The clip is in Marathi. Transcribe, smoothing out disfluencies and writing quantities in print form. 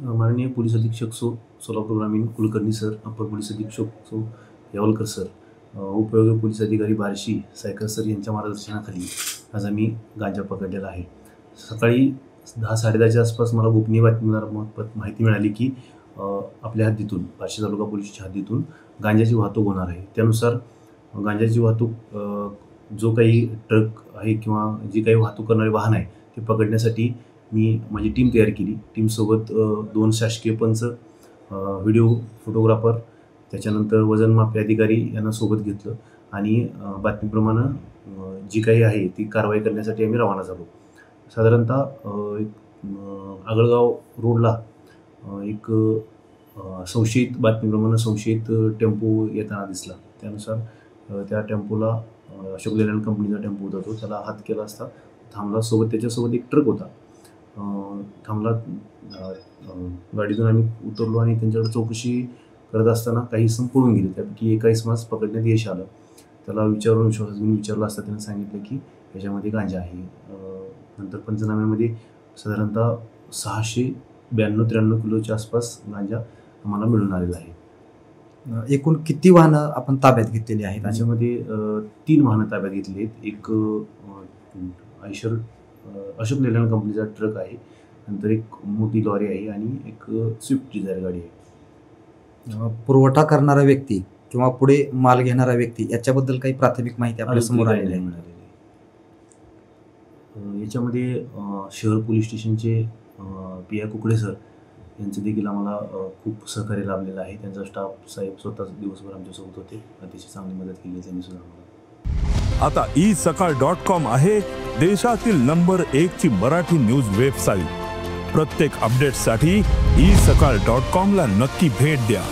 माननीय पोलीस अधीक्षक सोलापूर ग्रामीण कुलकर्णी सर, अप्पर पोलीस अधीक्षक येवलकर सर, उपविभागीय पोलीस अधिकारी बार्शी सायकर सर यांच्या मार्गदर्शनाखाली आज आम्ही गांजा पकडलेला आहे. सकाळी 10-10:30च्या आसपास मला गोपनीय बातमीदारामार्फत माहिती मिळाली की आपल्या हद्दीतून बार्शी तालुका पोलीसच्या हद्दीतून गांजाची वाहतूक होणार आहे. त्यानुसार गांजाची वाहतूक जो काही ट्रक आहे किंवा जी काही वाहतूक करणारे वाहन आहे ते पकडण्यासाठी मी माझी टीम तयार केली. टीमसोबत 2 शासकीय पंच, व्हिडिओ फोटोग्राफर, त्याच्यानंतर वजनमापी अधिकारी यांना सोबत घेतलं आणि बातमीप्रमाणे जी काही आहे ती कारवाई करण्यासाठी आम्ही रवाना झालो. साधारणतः आगळगाव रोडला एक संशयित बातमीप्रमाणे संशयित टेम्पो येताना दिसला. त्यानुसार त्या टेम्पोला अशोक लेलँड कंपनीचा टेम्पो होता, तो त्याला हात केला असता थांबला. त्याच्यासोबत एक ट्रक होता, थांबला. गाडीतून आम्ही उतरलो आणि त्यांच्याकडे चौकशी करत असताना काही इसम पळून गेले. त्यापैकी एका इसमास पकडण्यात यश आलं. त्याला विश्वास घेऊन विचारलं असता त्यानं सांगितलं की याच्यामध्ये गांजा आहे. नंतर पंचनाम्यामध्ये साधारणतः 692-93 किलोच्या आसपास गांजा आम्हाला मिळून आलेला आहे. एकूण किती वाहनं आपण ताब्यात घेतलेली आहेत? त्याच्यामध्ये 3 वाहनं ताब्यात घेतली आहेत. एक आयशर अशोक लेलँड कंपनीचा ट्रक आहे, नंतर एक मोठी लॉरी आहे आणि एक स्विफ्ट डिझायर गाडी आहे. पुरवठा करणारा व्यक्ती किंवा पुढे माल घेणारा व्यक्ती याच्याबद्दल काही प्राथमिक माहिती आपल्या समोर आलेली आहे? याच्यामध्ये शहर पोलीस स्टेशनचे पिया कुकडे सर यांचं देखील आम्हाला खूप सहकार्य लाभलेलं आहे. त्यांचा स्टाफ साहेब स्वतः दिवसभर आमच्यासोबत होते, अतिशय चांगली मदत केली त्यांनी सुद्धा आम्हाला. आता isakal.com आहे देशातील नंबर 1 ची मराठी न्यूज वेबसाईट. प्रत्येक अपडेटसाठी isakal.com ला नक्की भेट द्या.